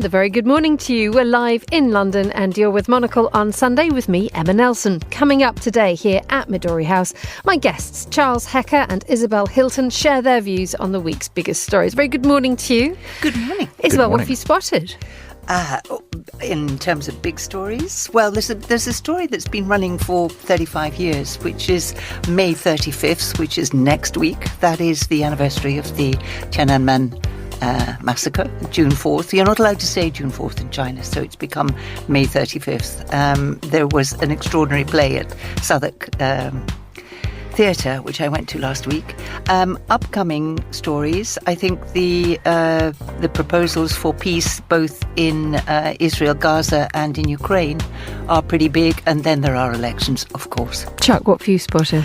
And a very good morning to you. We're live in London and you're with Monocle on Sunday with me, Emma Nelson. Coming up today here at Midori House, my guests, Charles Hecker and Isabel Hilton, share their views on the week's biggest stories. Very good morning to you. Good morning. Isabel, what have you spotted? In terms of big stories, well, there's a story that's been running for 35 years, which is May 35th, which is next week. That is the anniversary of the Tiananmen massacre, June 4th. You're not allowed to say June 4th in China, so it's become May 35th. There was an extraordinary play at Southwark Theatre, which I went to last week. Upcoming stories, I think the proposals for peace both in Israel, Gaza and in Ukraine are pretty big, and then there are elections, of course. Chuck, what have you spotted?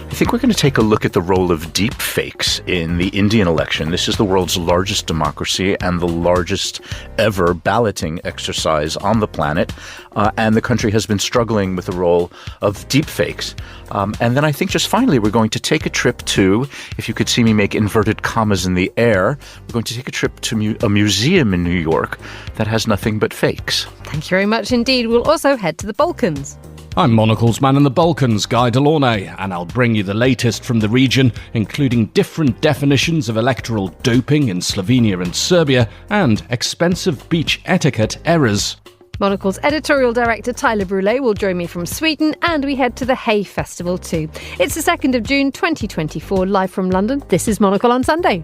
I think we're going to take a look at the role of deep fakes in the Indian election. This is the world's largest democracy and the largest ever balloting exercise on the planet. And the country has been struggling with the role of deep fakes. And then I think just finally we're going to take a trip to, if you could see me make inverted commas in the air, we're going to take a trip to a museum in New York that has nothing but fakes. Thank you very much indeed. We'll also head to the Balkans. I'm Monocle's man in the Balkans, Guy de Launey, and I'll bring you the latest from the region, including different definitions of electoral doping in Slovenia and Serbia, and expensive beach etiquette errors. Monocle's editorial director Tyler Brûlé will join me from Sweden, and we head to the Hay Festival too. It's the 2nd of June 2024, live from London. This is Monocle on Sunday.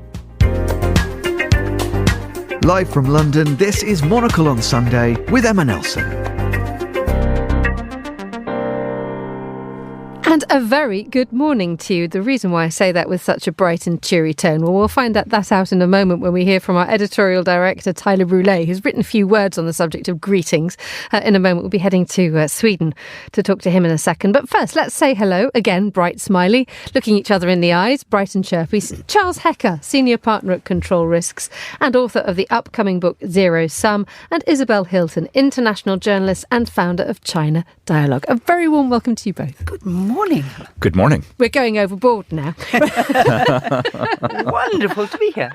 Live from London, this is Monocle on Sunday with Emma Nelson. And a very good morning to you. The reason why I say that with such a bright and cheery tone, well, we'll find that out in a moment when we hear from our editorial director, Tyler Brûlé, who's written a few words on the subject of greetings. In a moment, we'll be heading to Sweden to talk to him in a second. But first, let's say hello, again, bright smiley, looking each other in the eyes, bright and chirpy. Charles Hecker, senior partner at Control Risks and author of the upcoming book Zero Sum, and Isabel Hilton, international journalist and founder of China Dialogue. A very warm welcome to you both. Good morning. Good morning. We're going overboard now. Wonderful to be here.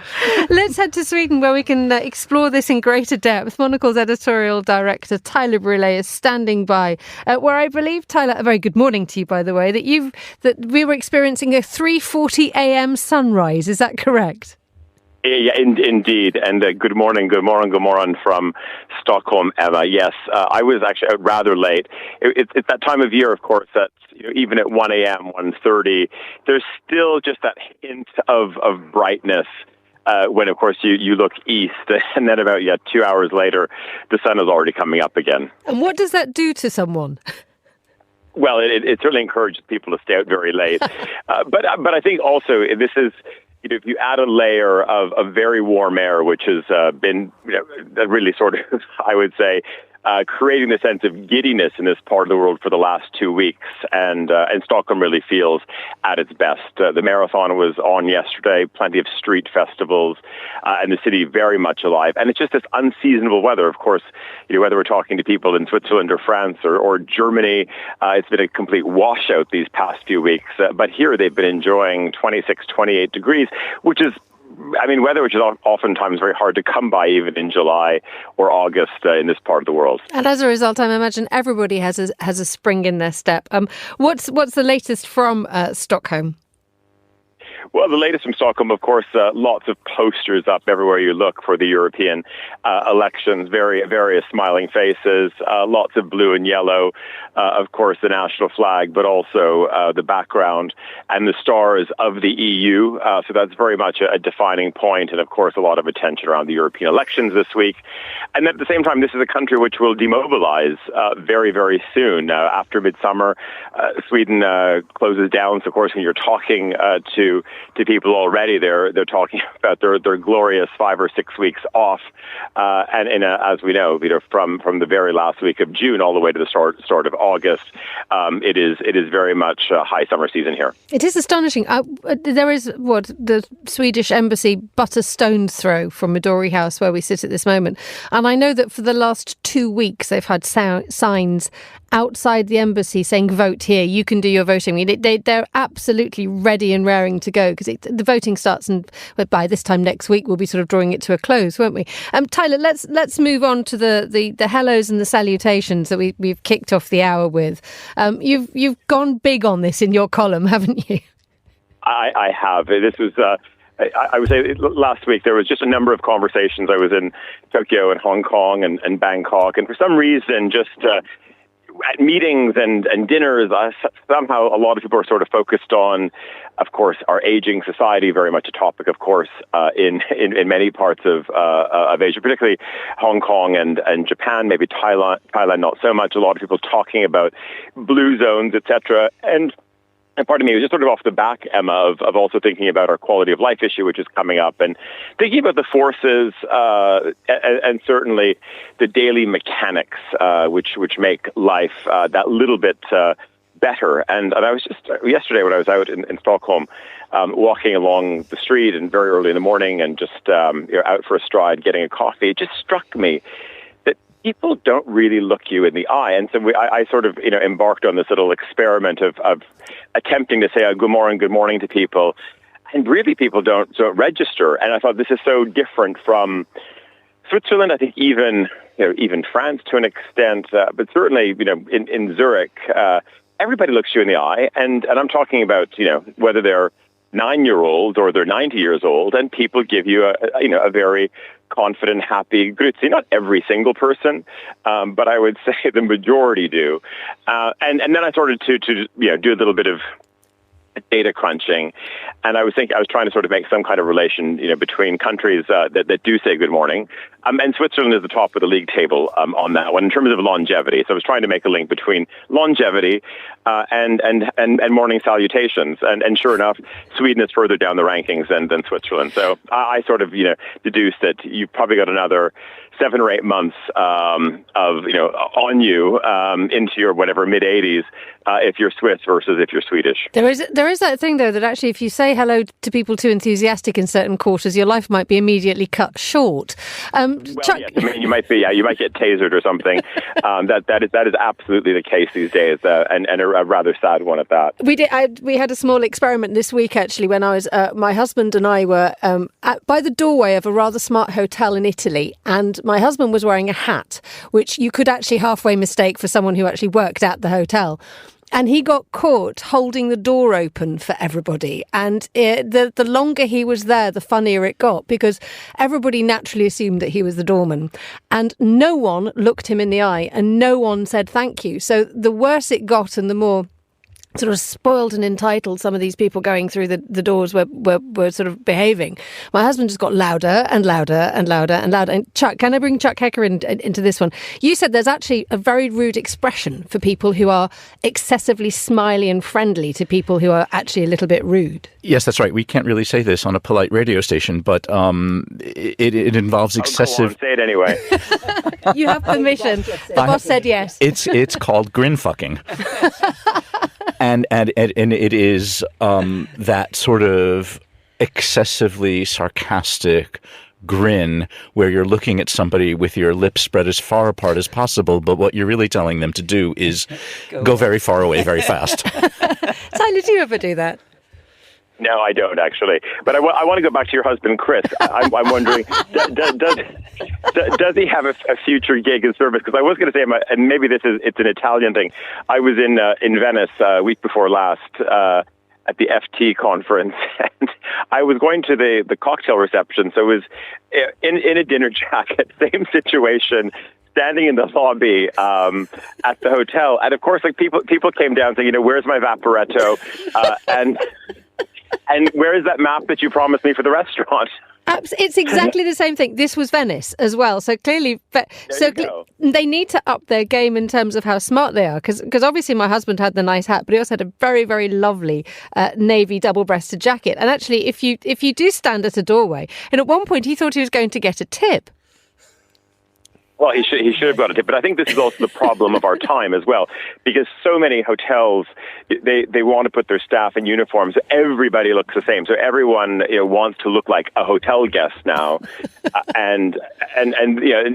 Let's head to Sweden where we can explore this in greater depth. Monocle's editorial director Tyler Brûlé is standing by, where I believe, Tyler, a very good morning to you, by the way, that we were experiencing a 3:40 a.m. sunrise. Is that correct? Yeah, indeed. And good morning from Stockholm, Emma. Yes, I was actually out rather late. It's that time of year, of course, that even at 1 a.m., 1:30, there's still just that hint of brightness when, of course, you look east. And then about 2 hours later, the sun is already coming up again. And what does that do to someone? Well, it certainly encourages people to stay out very late. But I think also this is, if you add a layer of very warm air, which has been really sort of, I would say, creating the sense of giddiness in this part of the world for the last 2 weeks, and Stockholm really feels at its best. The marathon was on yesterday, plenty of street festivals, and the city very much alive. And it's just this unseasonable weather. Of course, whether we're talking to people in Switzerland or France or Germany, it's been a complete washout these past few weeks. But here they've been enjoying 26, 28 degrees, which is weather which is oftentimes very hard to come by even in July or August in this part of the world. And as a result, I imagine everybody has a spring in their step. What's the latest from Stockholm? Well, the latest from Stockholm, of course, lots of posters up everywhere you look for the European elections, various smiling faces, lots of blue and yellow, of course, the national flag, but also the background and the stars of the EU. So that's very much a defining point, and, of course, a lot of attention around the European elections this week. And then at the same time, this is a country which will demobilize very, very soon. After midsummer, Sweden closes down. So, of course, when you're talking to people already, they're talking about their glorious 5 or 6 weeks off, and as we know, from the very last week of June all the way to the start of August, it is very much a high summer season here. It is astonishing. There is the Swedish embassy but a stone's throw from Midori House where we sit at this moment, and I know that for the last 2 weeks they've had signs outside the embassy saying, vote here, you can do your voting. I mean, they're absolutely ready and raring to go, because the voting starts, and by this time next week we'll be sort of drawing it to a close, won't we? Tyler, let's move on to the hellos and the salutations that we've kicked off the hour with. You've gone big on this in your column, haven't you? I have. This was... I would say last week there was just a number of conversations. I was in Tokyo and Hong Kong and Bangkok, and for some reason, just at meetings and dinners, somehow a lot of people are sort of focused on, of course, our aging society, very much a topic, of course, in many parts of Asia, particularly Hong Kong and Japan, maybe Thailand not so much. A lot of people talking about blue zones, etc. And part of me was just sort of off the back, Emma, of also thinking about our quality of life issue, which is coming up, and thinking about the forces and certainly the daily mechanics which make life that little bit better. And I was just yesterday when I was out in Stockholm, walking along the street and very early in the morning, and just out for a stride, getting a coffee. It just struck me that people don't really look you in the eye. And so I sort of embarked on this little experiment of attempting to say good morning to people, and really people don't register. And I thought, this is so different from Switzerland. I think even France to an extent, but certainly in Zurich, everybody looks you in the eye, and I'm talking about whether they're 9-year-old or they're 90 years old, and people give you a very confident, happy grüezi. Not every single person, but I would say the majority do. And then I started to do a little bit of data crunching, and I was trying to sort of make some kind of relation between countries that do say good morning, and Switzerland is the top of the league table on that one in terms of longevity. So I was trying to make a link between longevity and morning salutations, and sure enough, Sweden is further down the rankings than Switzerland. So I sort of deduced that you've probably got another 7 or 8 months of on you into your whatever mid-80s if you're Swiss versus if you're Swedish. There is that thing though, that actually if you say hello to people too enthusiastic in certain quarters, your life might be immediately cut short. Chuck... yes, I mean, you might get tasered or something. That is absolutely the case these days, and a rather sad one at that. We had a small experiment this week actually, when I was my husband and I were by the doorway of a rather smart hotel in Italy, and my husband was wearing a hat, which you could actually halfway mistake for someone who actually worked at the hotel. And he got caught holding the door open for everybody. And the longer he was there, the funnier it got, because everybody naturally assumed that he was the doorman. And no one looked him in the eye, and no one said thank you. So the worse it got, and the more sort of spoiled and entitled some of these people going through the doors were sort of behaving. My husband just got louder and louder and louder and louder. And Chuck, can I bring Chuck Hecker into this one? You said there's actually a very rude expression for people who are excessively smiley and friendly to people who are actually a little bit rude. Yes, that's right. We can't really say this on a polite radio station, but it involves excessive... Go on, say it anyway. You have permission. The boss said yes. It's called grin fucking. And it is that sort of excessively sarcastic grin where you're looking at somebody with your lips spread as far apart as possible, but what you're really telling them to do is go very far away very fast. Tyler, do you ever do that? No, I don't actually. But I want to go back to your husband, Chris. I'm wondering, does he have a future gig in service? Because I was going to say, and maybe it's an Italian thing. I was in Venice week before last at the FT conference, and I was going to the cocktail reception. So it was in a dinner jacket, same situation, standing in the lobby at the hotel, and of course, like people came down saying, where's my Vaporetto, and where is that map that you promised me for the restaurant? It's exactly the same thing. This was Venice as well. So clearly, they need to up their game in terms of how smart they are. Because obviously my husband had the nice hat, but he also had a very, very lovely navy double-breasted jacket. And actually, if you do stand at a doorway, and at one point he thought he was going to get a tip. Well, he should have got a tip, but I think this is also the problem of our time as well, because so many hotels, they want to put their staff in uniforms. Everybody looks the same, so everyone wants to look like a hotel guest now, and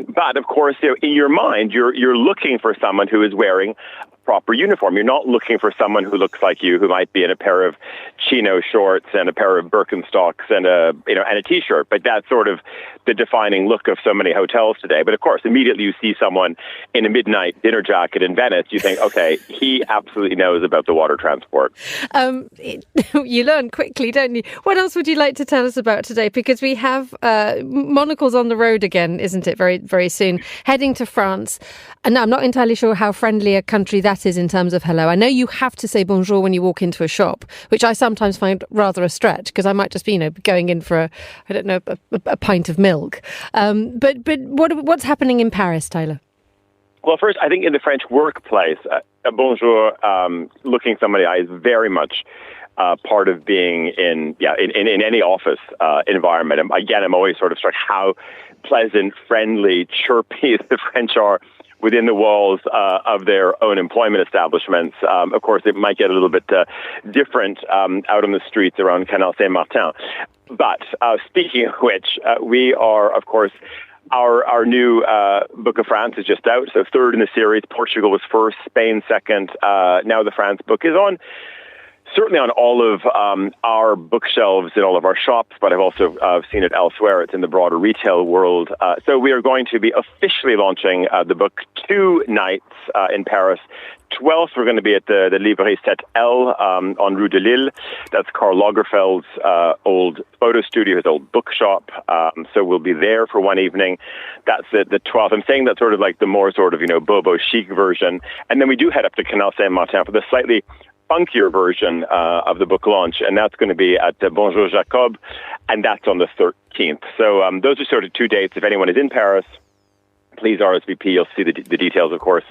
but of course, in your mind, you're looking for someone who is wearing proper uniform. You're not looking for someone who looks like you, who might be in a pair of chino shorts and a pair of Birkenstocks and a t-shirt. But that's sort of the defining look of so many hotels today. But of course, immediately you see someone in a midnight dinner jacket in Venice, you think, okay, he absolutely knows about the water transport. You learn quickly, don't you? What else would you like to tell us about today? Because we have Monocle's on the road again, isn't it? Very, very soon. Heading to France. And I'm not entirely sure how friendly a country that is in terms of hello. I know you have to say bonjour when you walk into a shop, which I sometimes find rather a stretch, because I might just be, going in for a pint of milk. But what's happening in Paris, Tyler? Well, first, I think in the French workplace, a bonjour, looking somebody in the eye is very much part of being in any office environment. And again, I'm always sort of struck how pleasant, friendly, chirpy the French are within the walls of their own employment establishments. Of course, it might get a little bit different out on the streets around Canal Saint-Martin. But speaking of which, we are, of course, our new book of France is just out. So third in the series. Portugal was first, Spain second. Now the France book is certainly on all of our bookshelves in all of our shops, but I've also seen it elsewhere. It's in the broader retail world. So we are going to be officially launching the book 2 nights in Paris. 12th, we're going to be at the Librairie 7L on Rue de Lille. That's Karl Lagerfeld's old photo studio, his old bookshop. So we'll be there for one evening. That's the 12th. I'm saying that's sort of like the more sort of, bobo chic version. And then we do head up to Canal Saint-Martin for the slightly funkier version of the book launch, and that's going to be at Bonjour Jacob, and that's on the 13th. So those are sort of 2 dates. If anyone is in Paris, please RSVP. You'll see the details, of course,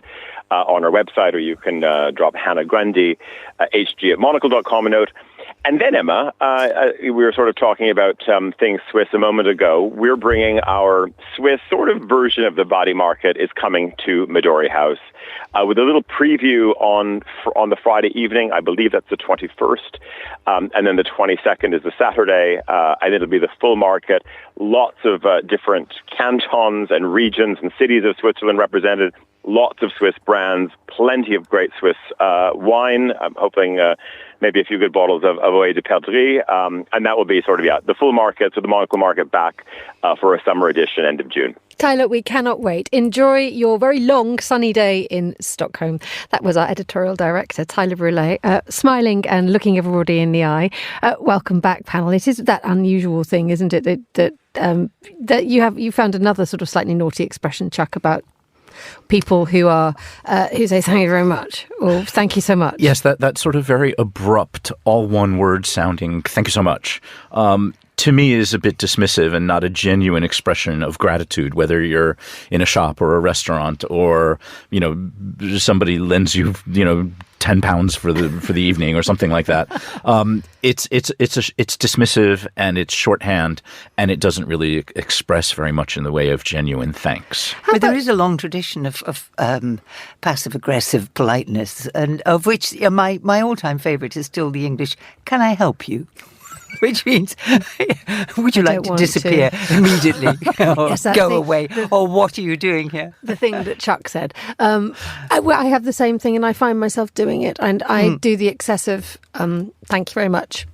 on our website, or you can drop Hannah Grundy, hg@monocle.com a note. And then, Emma, we were sort of talking about things Swiss a moment ago. We're bringing our Swiss sort of version of the body market is coming to Midori House with a little preview on the Friday evening. I believe that's the 21st. And then the 22nd is the Saturday. And it'll be the full market. Lots of different cantons and regions and cities of Switzerland represented. Lots of Swiss brands, plenty of great Swiss wine. I'm hoping maybe a few good bottles of Eau de Perdrix. And that will be sort of, the full market, so the Monocle market back for a summer edition end of June. Tyler, we cannot wait. Enjoy your very long sunny day in Stockholm. That was our editorial director, Tyler Brûlé, smiling and looking everybody in the eye. Welcome back, panel. It is that unusual thing, isn't it, that you found another sort of slightly naughty expression, Chuck, about people who say thank you very much or thank you so much. Yes, that sort of very abrupt, all one word sounding thank you so much. To me is a bit dismissive and not a genuine expression of gratitude, whether you're in a shop or a restaurant or, somebody lends you, £10 for the evening or something like that. It's dismissive and it's shorthand and it doesn't really express very much in the way of genuine thanks. But there is a long tradition of passive-aggressive politeness, and of which my all-time favourite is still the English, "Can I help you?" Which means, would you like to disappear immediately or yes, go away? Or what are you doing here? The thing that Chuck said. I have the same thing and I find myself doing it. And I do the excessive, thank you very much.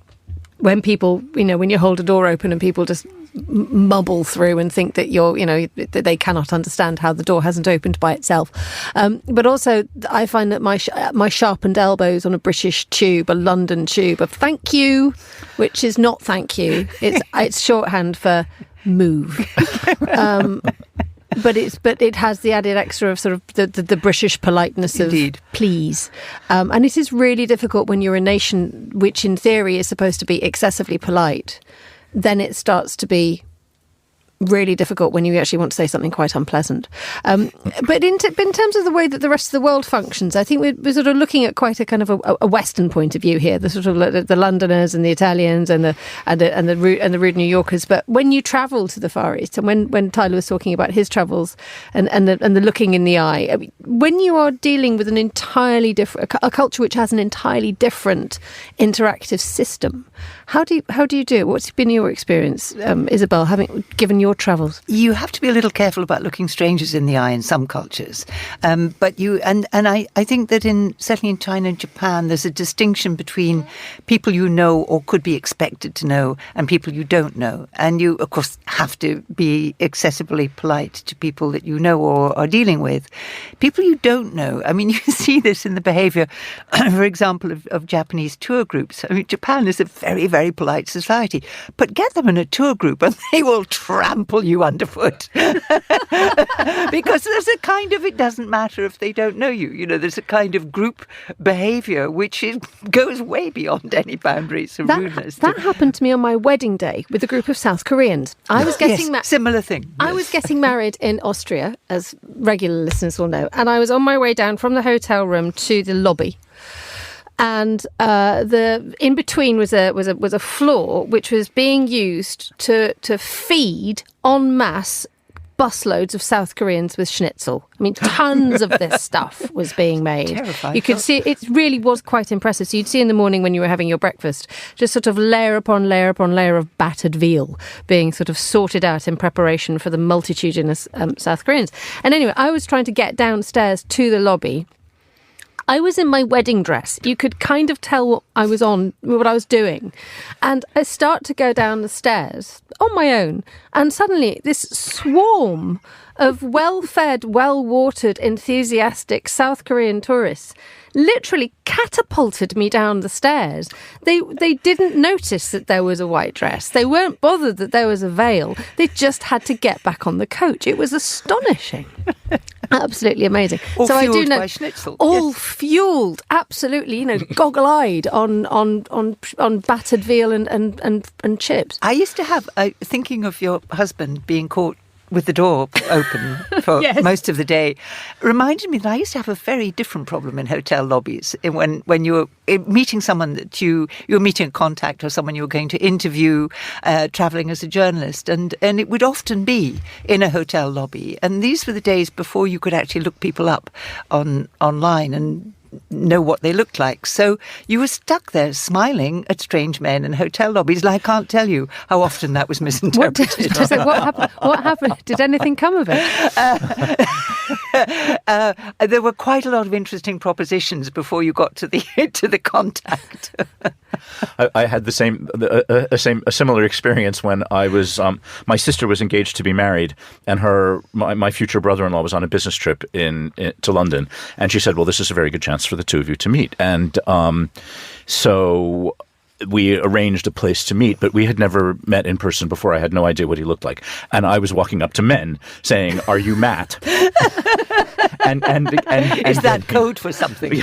When people, when you hold a door open and people just mumble through and think that that they cannot understand how the door hasn't opened by itself. But also I find that my sharpened elbows on a British tube, a London tube of thank you, which is not thank you. It's shorthand for move. But it has the added extra of sort of the British politeness of Indeed. Please. And it is really difficult when you're a nation which in theory is supposed to be excessively polite. Then it starts to be really difficult when you actually want to say something quite unpleasant. But in terms of the way that the rest of the world functions, I think we're sort of looking at quite a kind of a Western point of view here. The sort of the Londoners and the Italians and the rude New Yorkers. But when you travel to the Far East, and when Tyler was talking about his travels and the looking in the eye, I mean, when you are dealing with an entirely different a culture which has an entirely different interactive system, how do you do it? What's been your experience, Isabel, having given your travels? You have to be a little careful about looking strangers in the eye in some cultures, but I think that certainly in China and Japan, there's a distinction between people you know or could be expected to know and people you don't know, and you of course have to be excessively polite to people that you know or are dealing with. People you don't know, I mean, you see this in the behaviour, for example, of Japanese tour groups. I mean, Japan is a very, very polite society, but get them in a tour group and they will trample you underfoot. Because there's a kind of, it doesn't matter if they don't know you. You know, there's a kind of group behaviour which goes way beyond any boundaries of rudeness. That happened to me on my wedding day with a group of South Koreans. I was getting similar thing. I was getting married in Austria, as regular listeners will know, and I was on my way down from the hotel room to the lobby. And the in between was a floor which was being used to feed en masse busloads of South Koreans with schnitzel. I mean, tons of this stuff was being made. Terrified. You could see it really was quite impressive. So you'd see in the morning when you were having your breakfast, just sort of layer upon layer upon layer of battered veal being sort of sorted out in preparation for the multitudinous South Koreans. And anyway, I was trying to get downstairs to the lobby. I was in my wedding dress. You could kind of tell what I was doing. And I start to go down the stairs on my own. And suddenly this swarm of well-fed, well-watered, enthusiastic South Korean tourists literally catapulted me down the stairs. They didn't notice that there was a white dress. They weren't bothered that there was a veil. They just had to get back on the coach. It was astonishing. Absolutely amazing. All so fueled I do know by schnitzel. all fueled, absolutely, goggle-eyed on battered veal and chips. I used to have, thinking of your husband being caught with the door open for Yes. most of the day, reminded me that I used to have a very different problem in hotel lobbies. When you were meeting someone that you were meeting a contact or someone you were going to interview, travelling as a journalist, and it would often be in a hotel lobby. And these were the days before you could actually look people up online and know what they looked like. So you were stuck there smiling at strange men in hotel lobbies. I can't tell you how often that was misinterpreted. What happened? Did anything come of it? There were quite a lot of interesting propositions before you got to the contact. I had a similar experience when I was my sister was engaged to be married, and my future brother-in-law was on a business trip to London, and she said, "Well, this is a very good chance for the two of you to meet." And so we arranged a place to meet, but we had never met in person before. I had no idea what he looked like, and I was walking up to men saying, "Are you Matt?" and is that code for something?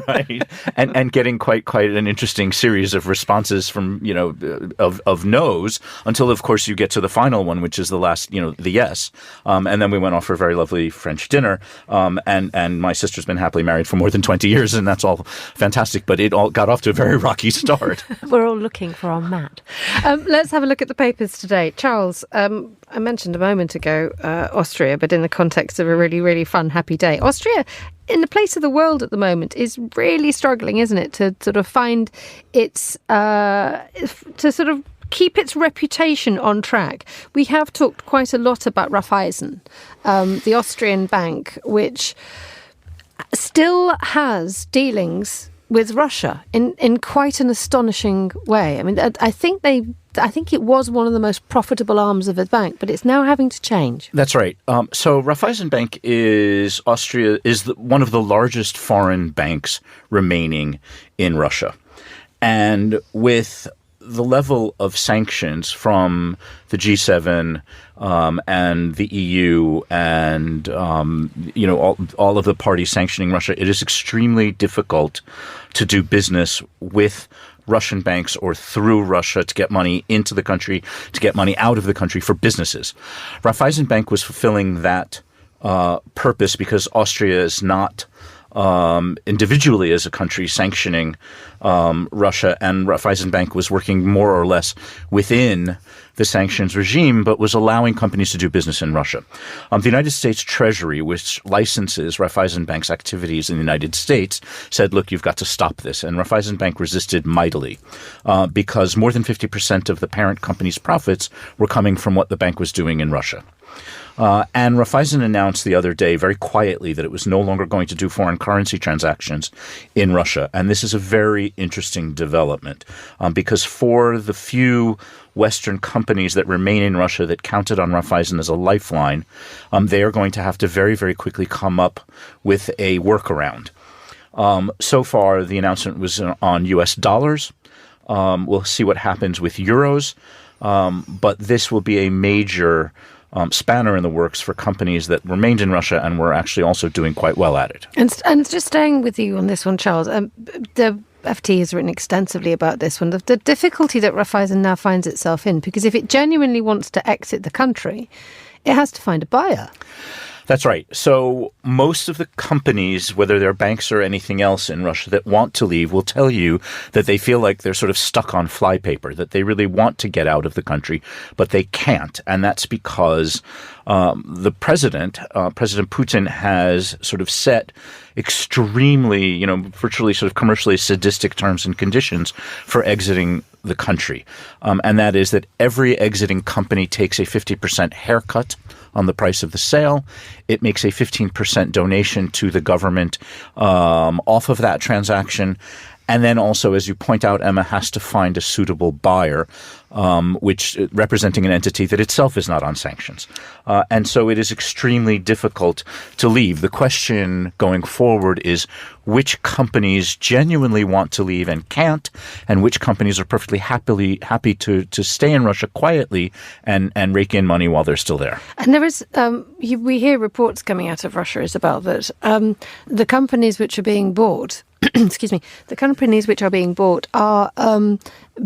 Right. And getting quite an interesting series of responses from of no's, until of course you get to the final one, which is the last, the yes. And then we went off for a very lovely French dinner. And my sister's been happily married for more than 20 years, and that's all fantastic. But it all got off to a very rocky start. We're all looking for our Matt. Let's have a look at the papers today. Charles, I mentioned a moment ago Austria, but in the context of a really, really fun, happy day. Austria, in the place of the world at the moment, is really struggling, isn't it, to sort of find its, to sort of keep its reputation on track. We have talked quite a lot about Raiffeisen, the Austrian bank, which still has dealings with Russia in quite an astonishing way. I mean, I think it was one of the most profitable arms of the bank, but it's now having to change. That's right. So Raiffeisen Bank is one of the largest foreign banks remaining in Russia. And with the level of sanctions from the G7 and the EU and all of the parties sanctioning Russia, it is extremely difficult to do business with Russian banks or through Russia to get money into the country, to get money out of the country for businesses. Raiffeisenbank was fulfilling that purpose because Austria is not individually as a country sanctioning Russia, and Raiffeisenbank was working more or less within the sanctions regime, but was allowing companies to do business in Russia. The United States Treasury, which licenses Raiffeisenbank's activities in the United States, said, look, you've got to stop this. And Raiffeisenbank resisted mightily because more than 50% of the parent company's profits were coming from what the bank was doing in Russia. And Raiffeisen announced the other day very quietly that it was no longer going to do foreign currency transactions in Russia. And this is a very interesting development because for the few Western companies that remain in Russia that counted on Raiffeisen as a lifeline, they are going to have to very, very quickly come up with a workaround. So far, the announcement was on U.S. dollars. We'll see what happens with euros. But this will be a major spanner in the works for companies that remained in Russia and were actually also doing quite well at it. And just staying with you on this one, Charles, the FT has written extensively about this one, the difficulty that Raiffeisen now finds itself in, because if it genuinely wants to exit the country, it has to find a buyer. That's right. So most of the companies, whether they're banks or anything else in Russia that want to leave, will tell you that they feel like they're sort of stuck on flypaper, that they really want to get out of the country, but they can't. And that's because the President Putin, has sort of set extremely, virtually sort of commercially sadistic terms and conditions for exiting the country. And that is that every exiting company takes a 50% haircut on the price of the sale. It makes a 15% donation to the government off of that transaction. And then also, as you point out, Emma, has to find a suitable buyer, which representing an entity that itself is not on sanctions. And so it is extremely difficult to leave. The question going forward is which companies genuinely want to leave and can't, and which companies are perfectly happy to stay in Russia quietly and rake in money while they're still there. And there is, we hear reports coming out of Russia, Isabel, that the companies which are being bought the companies which are being bought are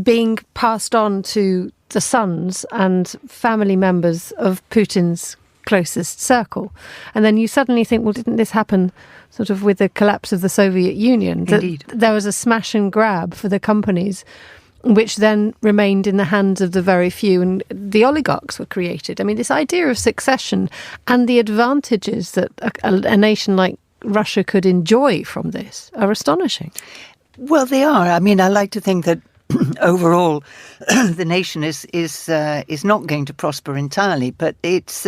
being passed on to the sons and family members of Putin's closest circle. And then you suddenly think, well, didn't this happen sort of with the collapse of the Soviet Union? Indeed. That there was a smash and grab for the companies, which then remained in the hands of the very few, and the oligarchs were created. I mean, this idea of succession and the advantages that a nation like Russia could enjoy from this are astonishing. Well, they are. I mean, I like to think that overall the nation is not going to prosper entirely, but it's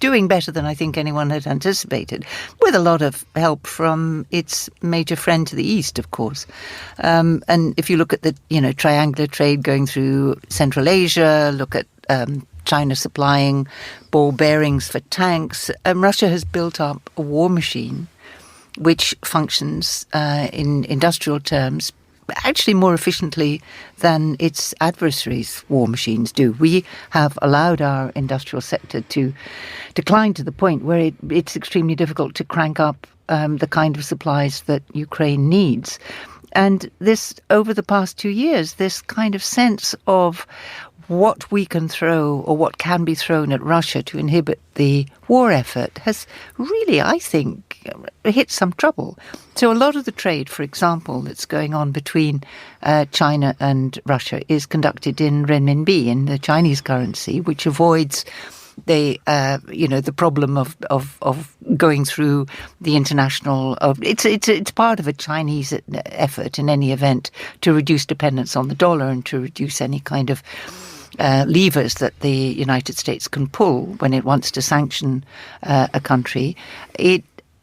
doing better than I think anyone had anticipated, with a lot of help from its major friend to the east, of course. And if you look at the triangular trade going through Central Asia, look at China supplying ball bearings for tanks. Russia has built up a war machine which functions in industrial terms actually more efficiently than its adversaries' war machines do. We have allowed our industrial sector to decline to the point where it's extremely difficult to crank up the kind of supplies that Ukraine needs. And this, over the past 2 years, this kind of sense of what we can throw or what can be thrown at Russia to inhibit the war effort has really, I think, hit some trouble. So a lot of the trade, for example, that's going on between China and Russia is conducted in renminbi, in the Chinese currency, which avoids the problem of going through the international. It's part of a Chinese effort in any event to reduce dependence on the dollar and to reduce any kind of levers that the United States can pull when it wants to sanction a country.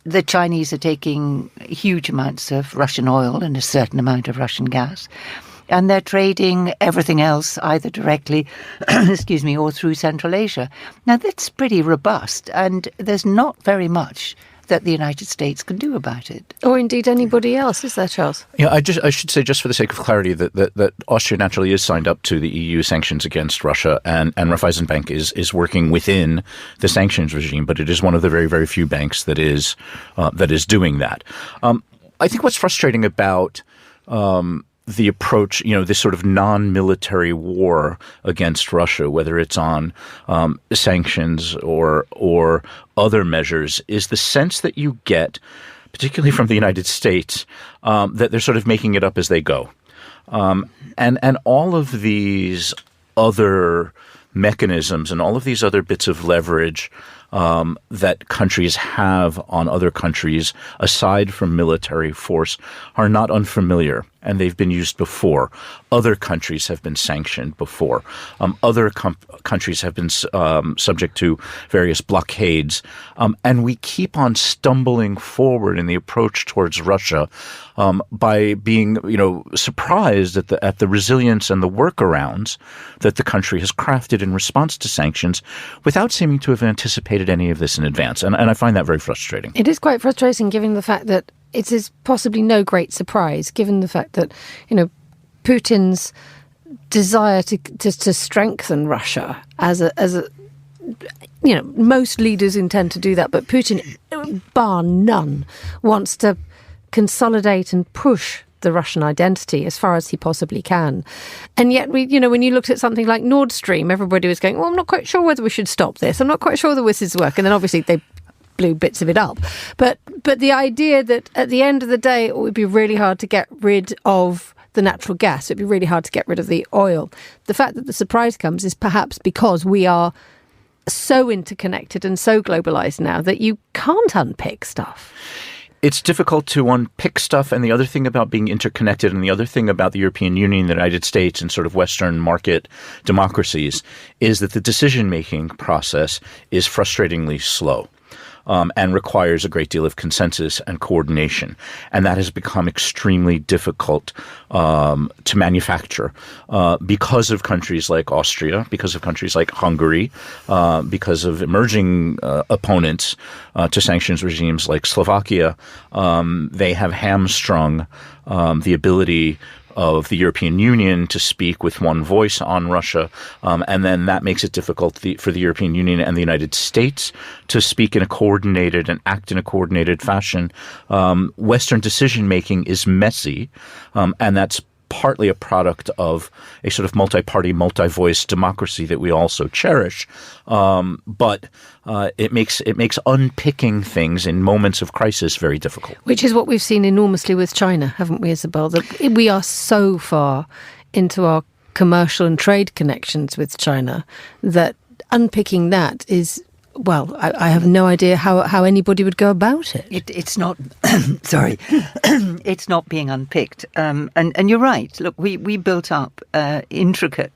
The Chinese are taking huge amounts of Russian oil and a certain amount of Russian gas, and they're trading everything else either directly, or through Central Asia. Now, that's pretty robust, and there's not very much that the United States can do about it. Or indeed anybody else, is there, Charles? Yeah, I should say, just for the sake of clarity, that Austria naturally is signed up to the EU sanctions against Russia, and Raiffeisenbank is working within the sanctions regime, but it is one of the very, very few banks that is doing that. I think what's frustrating about the approach, this sort of non-military war against Russia, whether it's on sanctions or other measures, is the sense that you get, particularly from the United States, that they're sort of making it up as they go. And all of these other mechanisms and all of these other bits of leverage that countries have on other countries, aside from military force, are not unfamiliar, and they've been used before. Other countries have been sanctioned before. Other countries have been subject to various blockades. And we keep on stumbling forward in the approach towards Russia by being, surprised at the resilience and the workarounds that the country has crafted in response to sanctions without seeming to have anticipated any of this in advance. And I find that very frustrating. It is quite frustrating, given the fact that it is possibly no great surprise, given the fact that, Putin's desire to strengthen Russia as a most leaders intend to do that, but Putin, bar none, wants to consolidate and push the Russian identity as far as he possibly can. And yet, when you looked at something like Nord Stream, everybody was going, well, I'm not quite sure whether we should stop this. I'm not quite sure the this work. And then obviously they blew bits of it up. But the idea that at the end of the day, it would be really hard to get rid of the natural gas. It'd be really hard to get rid of the oil. The fact that the surprise comes is perhaps because we are so interconnected and so globalized now that you can't unpick stuff. It's difficult to unpick stuff, and the other thing about being interconnected and the other thing about the European Union, the United States, and sort of Western market democracies is that the decision-making process is frustratingly slow. And requires a great deal of consensus and coordination. And that has become extremely difficult to manufacture because of countries like Austria, because of countries like Hungary, because of emerging opponents to sanctions regimes like Slovakia. They have hamstrung the ability of the European Union to speak with one voice on Russia, and then that makes it difficult for the European Union and the United States to speak in a coordinated and act in a coordinated fashion. Western decision-making is messy, and that's partly a product of a sort of multi-party, multi-voice democracy that we also cherish. But it makes unpicking things in moments of crisis very difficult. Which is what we've seen enormously with China, haven't we, Isabel? That we are so far into our commercial and trade connections with China that unpicking that is... Well, I have no idea how anybody would go about it. It's not, sorry, it's not being unpicked. And you're right. Look, we built up intricate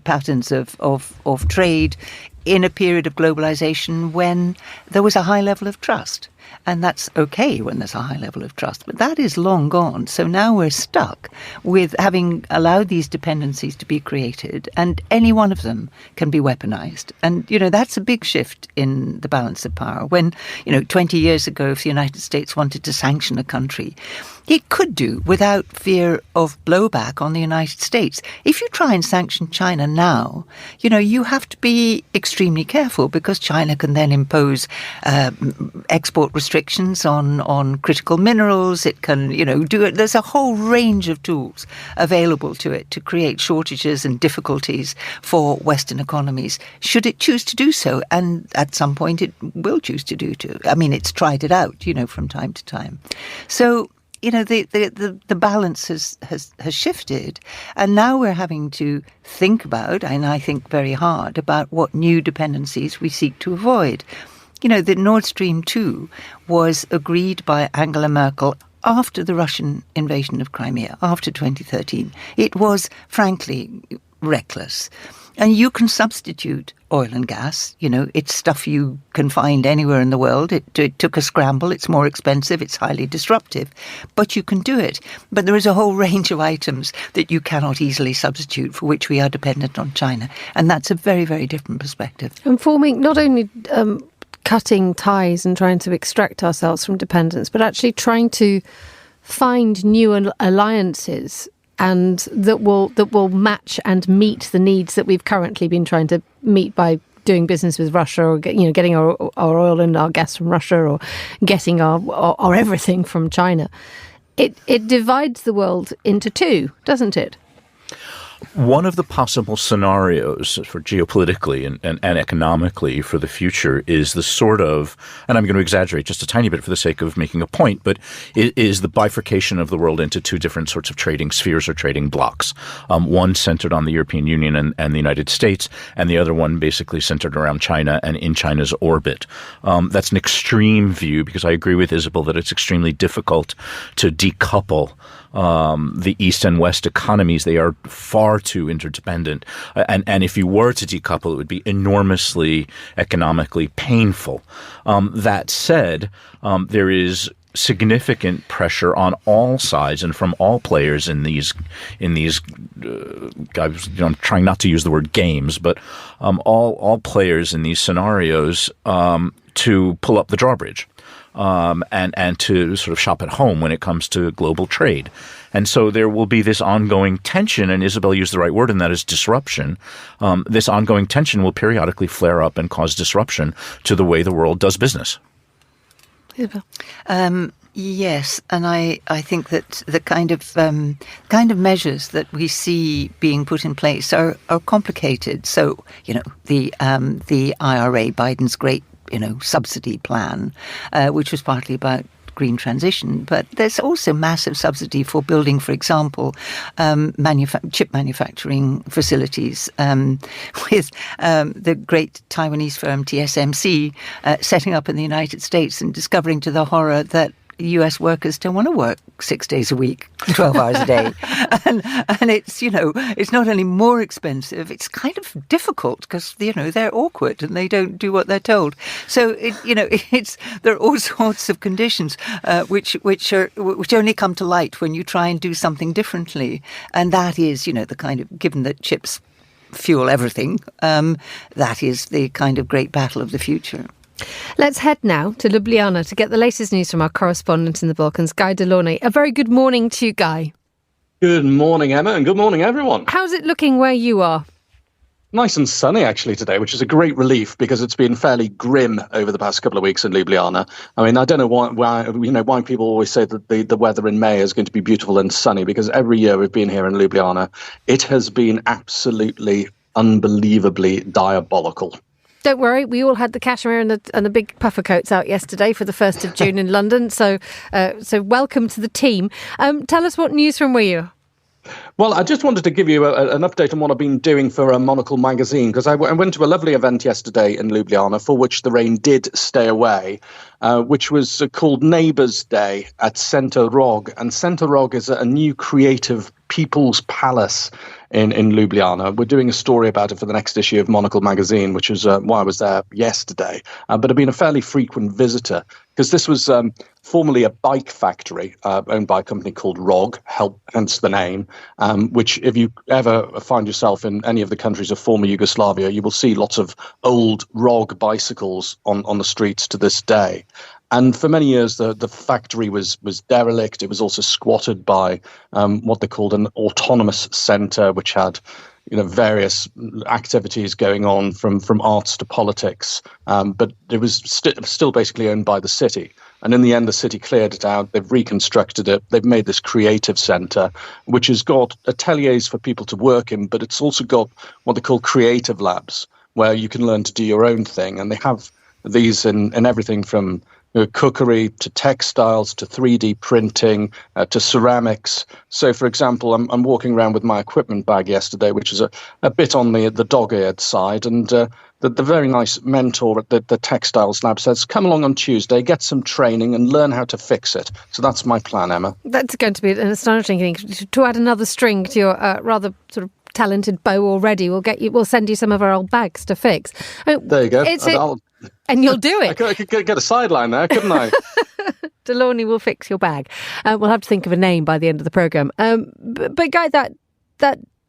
patterns of trade in a period of globalization when there was a high level of trust. And that's okay when there's a high level of trust. But that is long gone. So now we're stuck with having allowed these dependencies to be created, and any one of them can be weaponized. And, that's a big shift in the balance of power. When, 20 years ago, if the United States wanted to sanction a country, it could do without fear of blowback on the United States. If you try and sanction China now, you have to be extremely careful because China can then impose export restrictions on critical minerals. It can, do it. There's a whole range of tools available to it to create shortages and difficulties for Western economies, should it choose to do so. And at some point it will choose to do so. I mean, it's tried it out, from time to time. So, the balance has shifted, and now we're having to think about, and I think very hard, about what new dependencies we seek to avoid. The Nord Stream 2 was agreed by Angela Merkel after the Russian invasion of Crimea, after 2013. It was, frankly, reckless. And you can substitute oil and gas. It's stuff you can find anywhere in the world. It took a scramble. It's more expensive. It's highly disruptive. But you can do it. But there is a whole range of items that you cannot easily substitute, for which we are dependent on China. And that's a very, very different perspective. And forming not only cutting ties and trying to extract ourselves from dependence, but actually trying to find new alliances and that will match and meet the needs that we've currently been trying to meet by doing business with Russia, or getting our oil and our gas from Russia, or getting our everything from China. It divides the world into two, doesn't it? One of the possible scenarios for geopolitically and economically for the future is the sort of, and I'm going to exaggerate just a tiny bit for the sake of making a point, but it is the bifurcation of the world into two different sorts of trading spheres or trading blocks. One centered on the European Union and the United States, and the other one basically centered around China and in China's orbit. That's an extreme view because I agree with Isabel that it's extremely difficult to decouple the East and West economies. They are far too interdependent. And if you were to decouple, it would be enormously economically painful. That said, there is significant pressure on all sides and from all players in these I'm trying not to use the word games, but all players in these scenarios to pull up the drawbridge. And to sort of shop at home when it comes to global trade. And so there will be this ongoing tension, and Isabel used the right word, and that is disruption. This ongoing tension will periodically flare up and cause disruption to the way the world does business. Isabel? Yes, and I think that the kind of measures that we see being put in place are complicated. So, the IRA, Biden's great subsidy plan, which was partly about green transition, but there's also massive subsidy for building, for example, chip manufacturing facilities, with the great Taiwanese firm TSMC setting up in the United States and discovering to the horror that US workers don't want to work 6 days a week, 12 hours a day. And it's, it's not only more expensive, it's kind of difficult because, they're awkward and they don't do what they're told. So, there are all sorts of conditions which only come to light when you try and do something differently. And that is, the kind of, given that chips fuel everything, that is the kind of great battle of the future. Let's head now to Ljubljana to get the latest news from our correspondent in the Balkans, Guy de Launey. A very good morning to you, Guy. Good morning, Emma, and good morning, everyone. How's it looking where you are? Nice and sunny, actually, today, which is a great relief because it's been fairly grim over the past couple of weeks in Ljubljana. I mean, I don't know why people always say that the weather in May is going to be beautiful and sunny, because every year we've been here in Ljubljana, it has been absolutely, unbelievably diabolical. Don't worry, we all had the cashmere and the big puffer coats out yesterday for the 1st of June in London, so welcome to the team. Tell us what news from where you are. Well, I just wanted to give you an update on what I've been doing for Monocle magazine, because I went to a lovely event yesterday in Ljubljana for which the rain did stay away, which was called Neighbours Day at Center Rog. And Center Rog is a new creative people's palace in Ljubljana. We're doing a story about it for the next issue of Monocle magazine, which is why I was there yesterday. But I've been a fairly frequent visitor because this was formerly a bike factory owned by a company called ROG, hence the name, which if you ever find yourself in any of the countries of former Yugoslavia, you will see lots of old ROG bicycles on the streets to this day. And for many years, the factory was derelict. It was also squatted by what they called an autonomous centre, which had various activities going on from arts to politics. But it was still basically owned by the city. And in the end, the city cleared it out. They've reconstructed it. They've made this creative centre, which has got ateliers for people to work in, but it's also got what they call creative labs, where you can learn to do your own thing. And they have these in everything from cookery to textiles to 3D printing to ceramics. So, for example, I'm walking around with my equipment bag yesterday, which is a bit on the dog-eared side, and the very nice mentor at the textiles lab says, come along on Tuesday, get some training and learn how to fix it. So that's my plan, Emma. That's going to be an astonishing thing. To add another string to your rather sort of talented bow already, we'll send you some of our old bags to fix. There you go. And you'll do it. I could get a sideline there, couldn't I? de Launey will fix your bag. We'll have to think of a name by the end of the programme. But Guy, that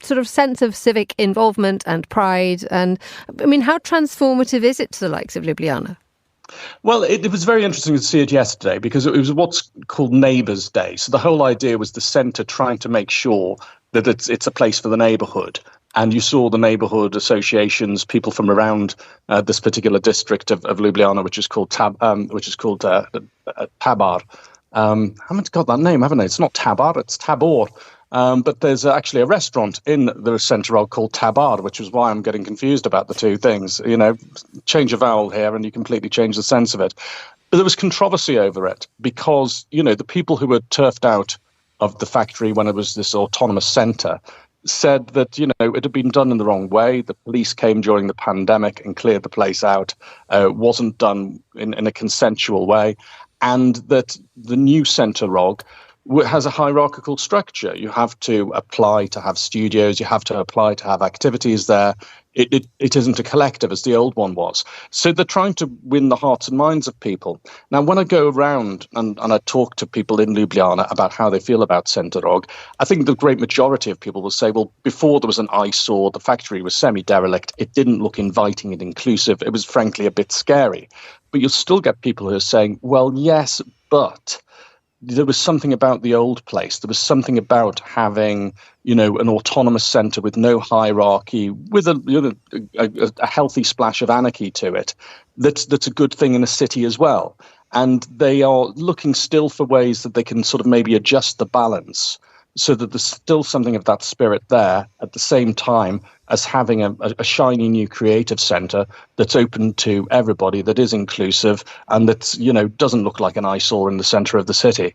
sort of sense of civic involvement and pride, and I mean, how transformative is it to the likes of Ljubljana? Well, it was very interesting to see it yesterday because it was what's called Neighbours Day. So the whole idea was the centre trying to make sure that it's a place for the neighbourhood. And you saw the neighbourhood associations, people from around this particular district of Ljubljana, which is called Tabar, I haven't got that name, haven't I? It's not Tabar, it's Tabor. But there's actually a restaurant in the Centre Rog called Tabar, which is why I'm getting confused about the two things. Change a vowel here and you completely change the sense of it. But there was controversy over it because, the people who were turfed out of the factory when it was this autonomous centre said that, it had been done in the wrong way. The police came during the pandemic and cleared the place out. Wasn't done in a consensual way. And that the new Centre Rog has a hierarchical structure. You have to apply to have studios. You have to apply to have activities there. It isn't a collective as the old one was. So they're trying to win the hearts and minds of people. Now, when I go around and I talk to people in Ljubljana about how they feel about Centre Rog, I think the great majority of people will say, well, before there was an eyesore, the factory was semi-derelict, it didn't look inviting and inclusive, it was frankly a bit scary. But you'll still get people who are saying, well, yes, but there was something about the old place. There was something about having, an autonomous centre with no hierarchy, with a healthy splash of anarchy to it. That's a good thing in a city as well. And they are looking still for ways that they can sort of maybe adjust the balance so that there's still something of that spirit there at the same time as having a shiny new creative centre that's open to everybody, that is inclusive and that's, doesn't look like an eyesore in the centre of the city.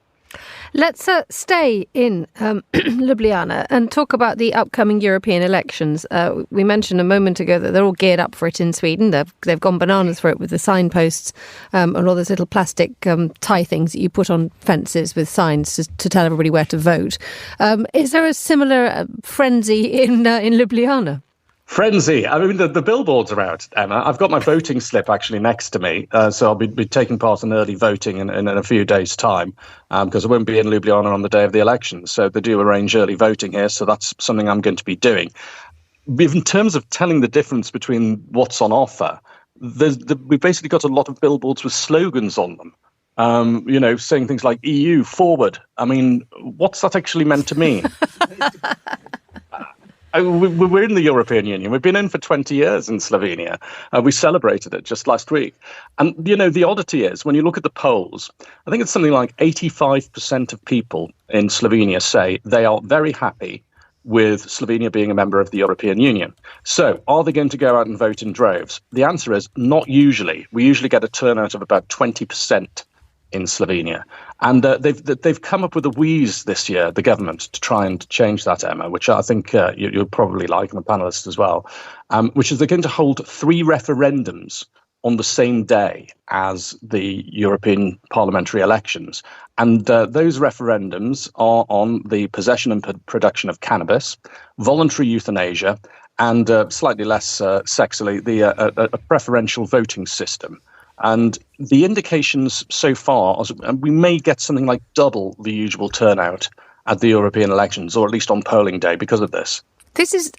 Let's stay in Ljubljana and talk about the upcoming European elections. We mentioned a moment ago that they're all geared up for it in Sweden. They've gone bananas for it with the signposts and all those little plastic tie things that you put on fences with signs to tell everybody where to vote. Is there a similar frenzy in Ljubljana? Frenzy. I mean, the billboards are out, Emma. I've got my voting slip actually next to me, so I'll be taking part in early voting in a few days' time, because I won't be in Ljubljana on the day of the election. So they do arrange early voting here, so that's something I'm going to be doing. In terms of telling the difference between what's on offer, we've basically got a lot of billboards with slogans on them. Saying things like EU forward. I mean, what's that actually meant to mean? We're in the European Union. We've been in for 20 years in Slovenia. We celebrated it just last week. And, the oddity is, when you look at the polls, I think it's something like 85% of people in Slovenia say they are very happy with Slovenia being a member of the European Union. So, are they going to go out and vote in droves? The answer is not usually. We usually get a turnout of about 20% in Slovenia. And they've come up with a wheeze this year, the government, to try and change that, Emma, which I think you'll probably like, and the panellists as well, which is they're going to hold 3 referendums on the same day as the European parliamentary elections. And those referendums are on the possession and production of cannabis, voluntary euthanasia, and slightly less sexily, a preferential voting system. And the indications so far, we may get something like double the usual turnout at the European elections, or at least on polling day, because of this. This is,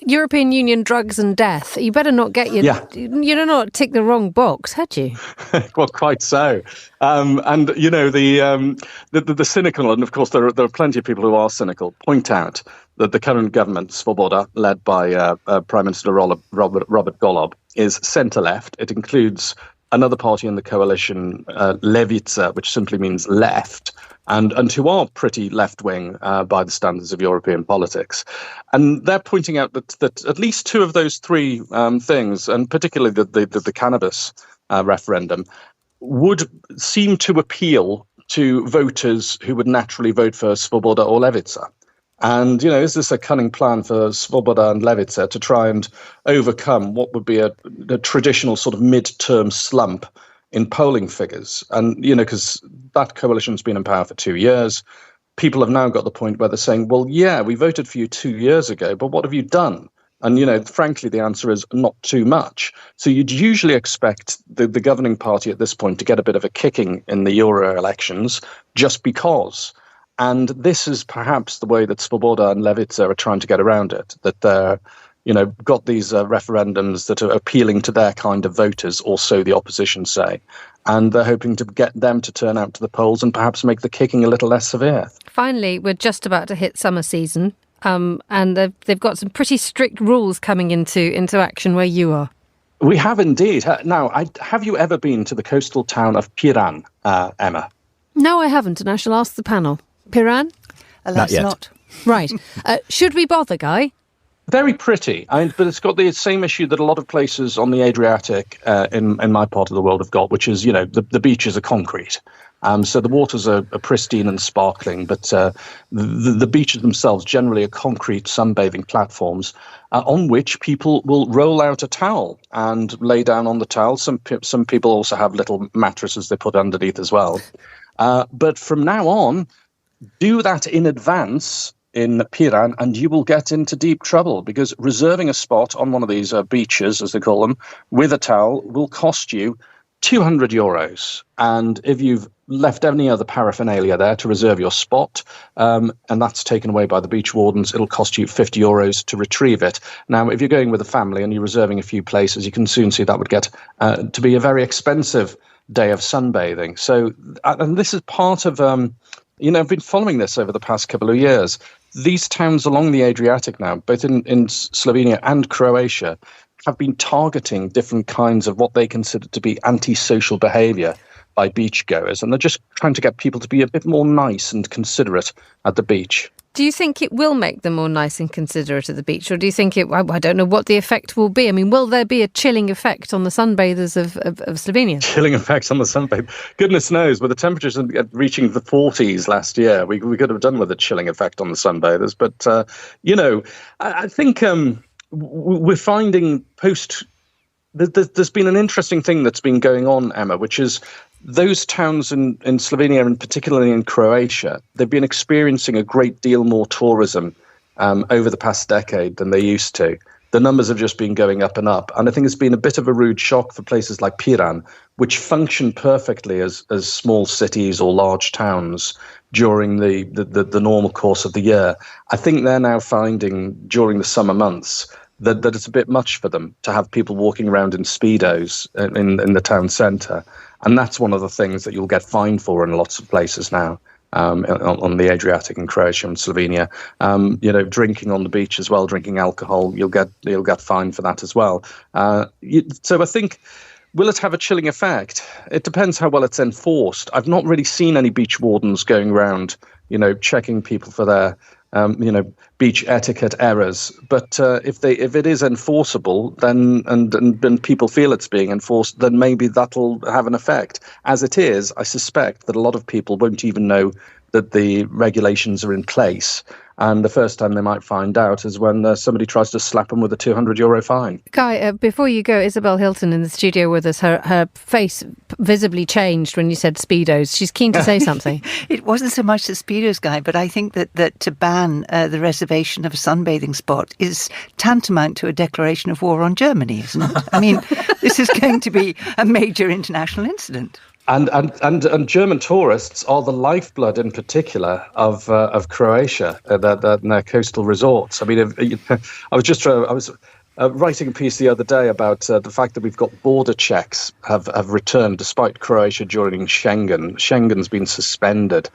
European Union drugs and death. You better not get you do not tick the wrong box, had you? Well, quite so. And the cynical, and of course there are plenty of people who are cynical, point out that the current government, Svoboda, led by Prime Minister Robert Golob, is centre-left. It includes another party in the coalition, Levica, which simply means left, and who are pretty left-wing by the standards of European politics. And they're pointing out that at least 2 of those 3 things, and particularly the cannabis referendum, would seem to appeal to voters who would naturally vote for Svoboda or Levica. And, is this a cunning plan for Svoboda and Levica to try and overcome what would be a traditional sort of mid-term slump in polling figures? And, because that coalition's been in power for 2 years, people have now got the point where they're saying, well, yeah, we voted for you 2 years ago, but what have you done? And, frankly, the answer is not too much. So you'd usually expect the governing party at this point to get a bit of a kicking in the Euro elections just because. And this is perhaps the way that Svoboda and Levica are trying to get around it, that they're, got these referendums that are appealing to their kind of voters, or so the opposition say. And they're hoping to get them to turn out to the polls and perhaps make the kicking a little less severe. Finally, we're just about to hit summer season, and they've got some pretty strict rules coming into action where you are. We have indeed. Now, have you ever been to the coastal town of Piran, Emma? No, I haven't, and I shall ask the panel. Piran? Alas, not. Right. Should we bother, Guy? Very pretty, but it's got the same issue that a lot of places on the Adriatic in my part of the world have got, which is, the beaches are concrete. So the waters are pristine and sparkling, but the beaches themselves generally are concrete sunbathing platforms on which people will roll out a towel and lay down on the towel. Some people also have little mattresses they put underneath as well. But from now on, do that in advance in Piran, and you will get into deep trouble, because reserving a spot on one of these beaches, as they call them, with a towel will cost you €200. And if you've left any other paraphernalia there to reserve your spot, and that's taken away by the beach wardens, it'll cost you €50 to retrieve it. Now, if you're going with a family and you're reserving a few places, you can soon see that would get to be a very expensive day of sunbathing. So, and this is part of, I've been following this over the past couple of years. These towns along the Adriatic now, both in Slovenia and Croatia, have been targeting different kinds of what they consider to be antisocial behaviour by beachgoers, and they're just trying to get people to be a bit more nice and considerate at the beach. Do you think it will make them more nice and considerate at the beach, or do you think I don't know what the effect will be? I mean, will there be a chilling effect on the sunbathers of Slovenia? Chilling effect on the sunbathers? Goodness knows, with the temperatures reaching the 40s last year, we could have done with a chilling effect on the sunbathers. But, I think we're finding there's been an interesting thing that's been going on, Emma, which is those towns in Slovenia, and particularly in Croatia, they've been experiencing a great deal more tourism over the past decade than they used to. The numbers have just been going up and up. And I think it's been a bit of a rude shock for places like Piran, which function perfectly as small cities or large towns during the normal course of the year. I think they're now finding during the summer months that it's a bit much for them to have people walking around in Speedos in the town centre. And that's one of the things that you'll get fined for in lots of places now on the Adriatic in Croatia and Slovenia. Drinking on the beach as well, drinking alcohol, you'll get fined for that as well. So I think, will it have a chilling effect? It depends how well it's enforced. I've not really seen any beach wardens going around, checking people for their beach etiquette errors. But if it is enforceable, then and people feel it's being enforced, then maybe that'll have an effect. As it is, I suspect that a lot of people won't even know that the regulations are in place. And the first time they might find out is when somebody tries to slap them with a €200 fine. Guy, before you go, Isabel Hilton in the studio with us, her face visibly changed when you said Speedos. She's keen to say something. It wasn't so much the Speedos, Guy, but I think that to ban the reservation of a sunbathing spot is tantamount to a declaration of war on Germany, isn't it? I mean, this is going to be a major international incident. And German tourists are the lifeblood, in particular, of Croatia, their coastal resorts. I mean, I was writing a piece the other day about the fact that we've got border checks have returned despite Croatia joining Schengen. Schengen's been suspended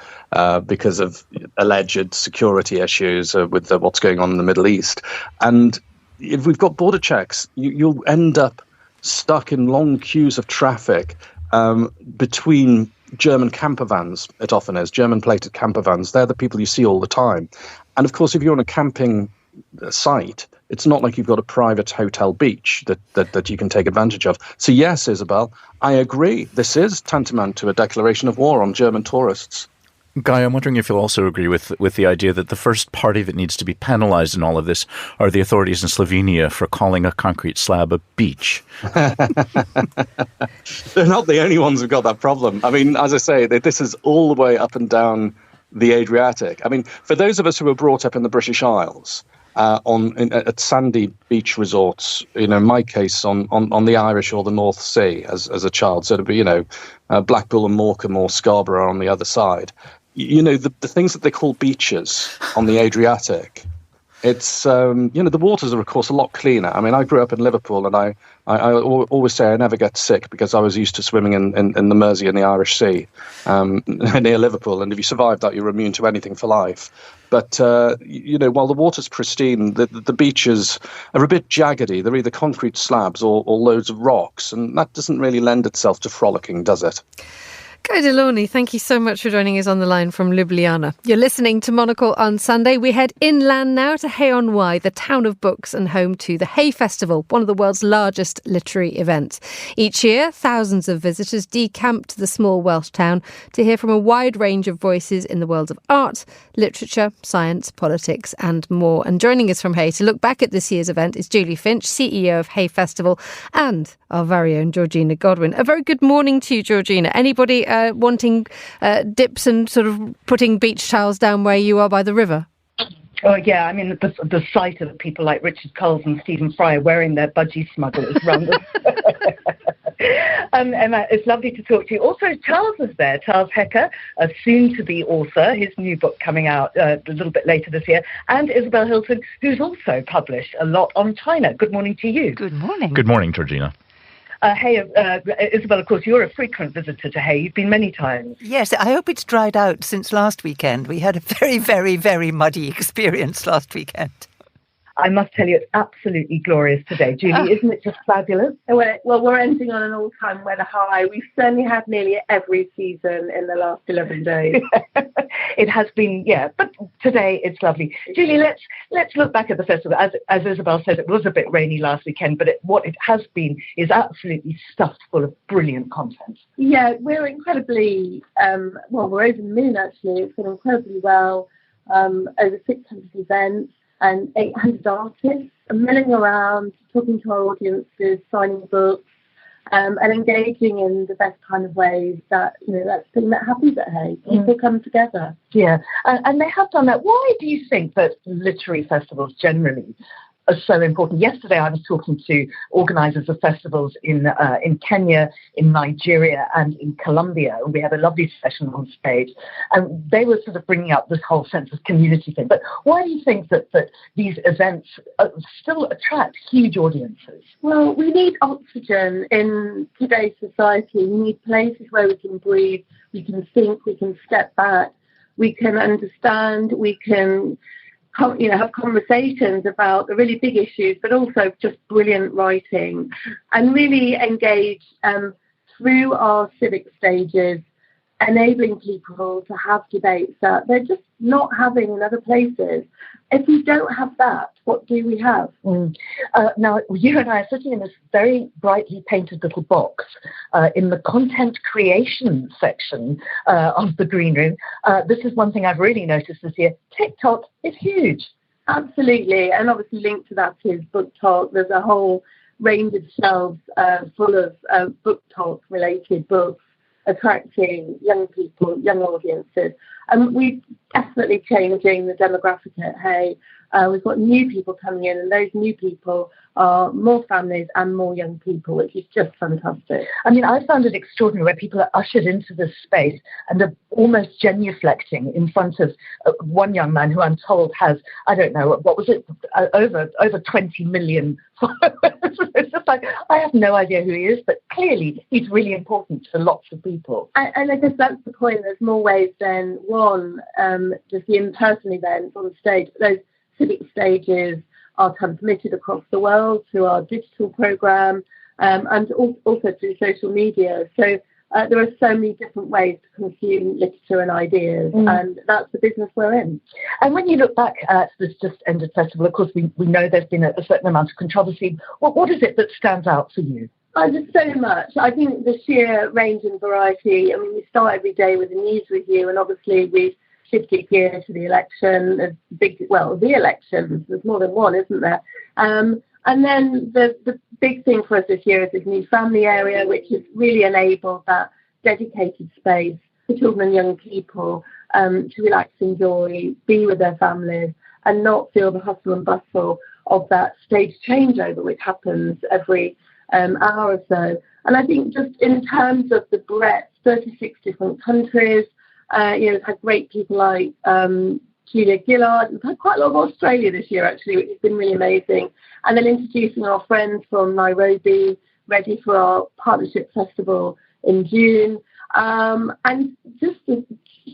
because of alleged security issues with what's going on in the Middle East. And if we've got border checks, you'll end up stuck in long queues of traffic between German camper vans. It often is German-plated camper vans. They're the people you see all the time. And of course, if you're on a camping site, it's not like you've got a private hotel beach that you can take advantage of. So yes, Isabel, I agree. This is tantamount to a declaration of war on German tourists. Guy, I'm wondering if you'll also agree with the idea that the first party that needs to be penalised in all of this are the authorities in Slovenia for calling a concrete slab a beach. They're not the only ones who've got that problem. I mean, as I say, this is all the way up and down the Adriatic. I mean, for those of us who were brought up in the British Isles, at sandy beach resorts, in my case, on the Irish or the North Sea as a child, so to be, Blackpool and Morecambe or Scarborough on the other side. The things that they call beaches on the Adriatic, it's, the waters are, of course, a lot cleaner. I mean, I grew up in Liverpool, and I always say I never get sick because I was used to swimming in the Mersey and the Irish Sea near Liverpool. And if you survive that, you're immune to anything for life. But, while the water's pristine, the beaches are a bit jaggedy. They're either concrete slabs or loads of rocks. And that doesn't really lend itself to frolicking, does it? Launey, thank you so much for joining us on the line from Ljubljana. You're listening to Monocle on Sunday. We head inland now to Hay-on-Wye, the town of books and home to the Hay Festival, one of the world's largest literary events. Each year, thousands of visitors decamp to the small Welsh town to hear from a wide range of voices in the worlds of art, literature, science, politics and more. And joining us from Hay to look back at this year's event is Julie Finch, CEO of Hay Festival, and our very own Georgina Godwin. A very good morning to you, Georgina. Anybody wanting dips and sort of putting beach towels down where you are by the river? Oh, yeah. I mean, the sight of people like Richard Coles and Stephen Fry wearing their budgie smugglers around us. Emma, it's lovely to talk to you. Also, Charles is there. Charles Hecker, a soon-to-be author, his new book coming out a little bit later this year. And Isabel Hilton, who's also published a lot on China. Good morning to you. Good morning. Good morning, Georgina. Hay, Isabel, of course, you're a frequent visitor to Hay. You've been many times. Yes, I hope it's dried out since last weekend. We had a very, very, very muddy experience last weekend. I must tell you, it's absolutely glorious today. Julie, isn't it just fabulous? Well, we're ending on an all-time weather high. We've certainly had nearly every season in the last 11 days. It has been, yeah, but today it's lovely. Julie, let's look back at the festival. As Isabel said, it was a bit rainy last weekend, but what it has been is absolutely stuffed full of brilliant content. Yeah, we're incredibly, we're over the moon, actually. It's gone incredibly well. Over 600 events. And 800 artists are milling around, talking to our audiences, signing books, and engaging in the best kind of ways that, that's the thing that happens at Hay. People come together. Yeah, and they have done that. Why do you think that literary festivals generally are so important? Yesterday I was talking to organisers of festivals in Kenya, in Nigeria and in Colombia. We had a lovely session on stage and they were sort of bringing up this whole sense of community thing. But why do you think that these events still attract huge audiences? Well, we need oxygen in today's society. We need places where we can breathe, we can think, we can step back, we can understand, we can have conversations about the really big issues, but also just brilliant writing, and really engage through our civic stages, enabling people to have debates that they're just not having in other places. If we don't have that, what do we have? Now, you and I are sitting in this very brightly painted little box in the content creation section of the Green Room. This is one thing I've really noticed this year. TikTok is huge. Absolutely. And obviously linked to that is Book Talk. There's a whole range of shelves full of Book Talk related books, attracting young people, young audiences. And we're definitely changing the demographic at Hay. We've got new people coming in, and those new people are more families and more young people, which is just fantastic. I mean, I found it extraordinary where people are ushered into this space and are almost genuflecting in front of one young man who I'm told has, I don't know, what was it, over 20 million followers. It's just like, I have no idea who he is, but clearly he's really important to lots of people. And I guess that's the point. There's more ways than one, just the in-person events on stage. Those civic stages are transmitted across the world through our digital program and also through social media. So there are so many different ways to consume literature and ideas, and that's the business we're in. And when you look back at this just ended festival, of course, we know there's been a certain amount of controversy. What is it that stands out for you? There's so much. I think the sheer range and variety. I mean, we start every day with a news review, and obviously we've shifted gear to the election. The elections. There's more than one, isn't there? And then the big thing for us this year is this new family area, which has really enabled that dedicated space for children and young people to relax, enjoy, be with their families, and not feel the hustle and bustle of that stage changeover, which happens every hour or so. And I think just in terms of the breadth, 36 different countries. We've had great people like Julia Gillard. We've had quite a lot of Australia this year, actually, which has been really amazing. And then introducing our friends from Nairobi, ready for our partnership festival in June. And just a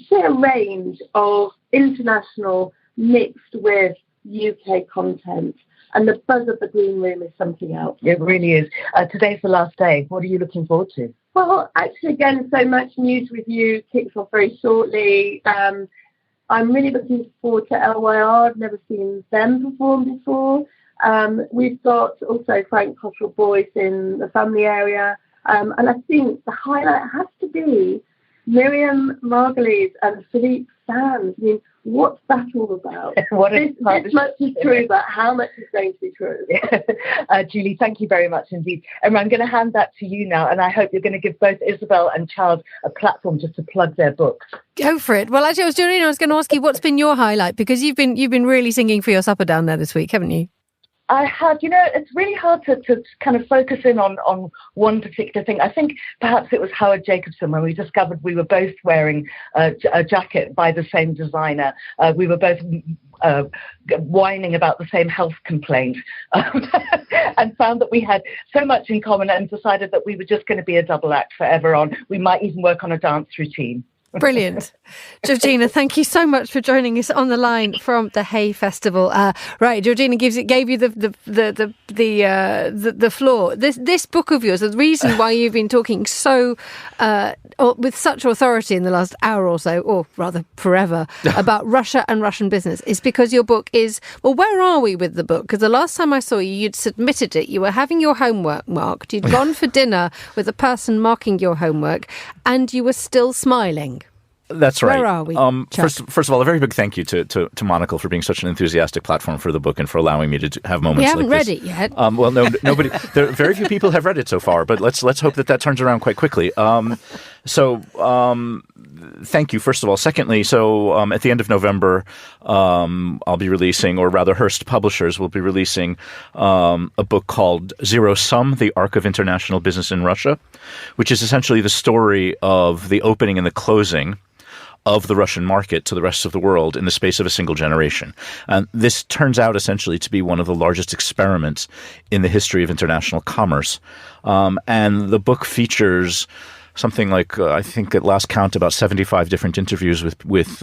sheer range of international mixed with UK content. And the buzz of the Green Room is something else. It really is. Today's the last day. What are you looking forward to? Well, actually, again, so much news review kicks off very shortly. I'm really looking forward to LYR. I've never seen them perform before. We've got also Frank Cottrell Boyce in the family area. And I think the highlight has to be Miriam Margolyes and Philippe Sands. I mean, what's that all about? This much is true, but how much is going to be true? Julie, thank you very much indeed. And I'm going to hand that to you now, and I hope you're going to give both Isabel and Charles a platform just to plug their books. Go for it. Well, actually, I was going to ask you, what's been your highlight? Because you've been really singing for your supper down there this week, haven't you? I have, it's really hard to kind of focus in on one particular thing. I think perhaps it was Howard Jacobson when we discovered we were both wearing a jacket by the same designer. We were both whining about the same health complaint and found that we had so much in common and decided that we were just going to be a double act forever on. We might even work on a dance routine. Brilliant. Georgina, thank you so much for joining us on the line from the Hay Festival. Right, Georgina gave you the floor. This book of yours, the reason why you've been talking so with such authority in the last hour or so, or rather forever, about Russia and Russian business is because your book is, well, where are we with the book? Because the last time I saw you, you'd submitted it. You were having your homework marked. You'd gone for dinner with a person marking your homework, and you were still smiling. That's right. Where are we? First of all, a very big thank you to Monocle for being such an enthusiastic platform for the book and for allowing me to have moments like this. We haven't read it yet. Well, no, nobody. Very few people have read it so far, but let's hope that turns around quite quickly. Thank you, first of all. Secondly, at the end of November, I'll be releasing, or rather Hearst Publishers will be releasing a book called Zero Sum, The Arc of International Business in Russia, which is essentially the story of the opening and the closing of the Russian market to the rest of the world in the space of a single generation. And this turns out essentially to be one of the largest experiments in the history of international commerce. And the book features something like, I think at last count, about 75 different interviews with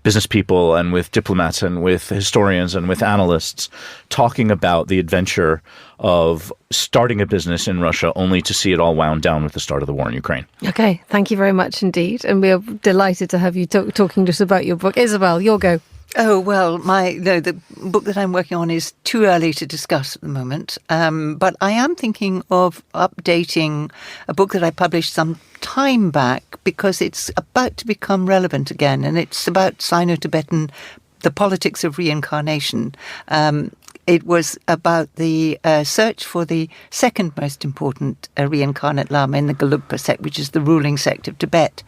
business people and with diplomats and with historians and with analysts talking about the adventure of starting a business in Russia only to see it all wound down with the start of the war in Ukraine. Okay, thank you very much indeed. And we are delighted to have you talking to us about your book. Isabel, your go. Oh, well, the book that I'm working on is too early to discuss at the moment. But I am thinking of updating a book that I published some time back because it's about to become relevant again. And it's about Sino-Tibetan, the politics of reincarnation. It was about the search for the second most important reincarnate Lama in the Gelugpa sect, which is the ruling sect of Tibet.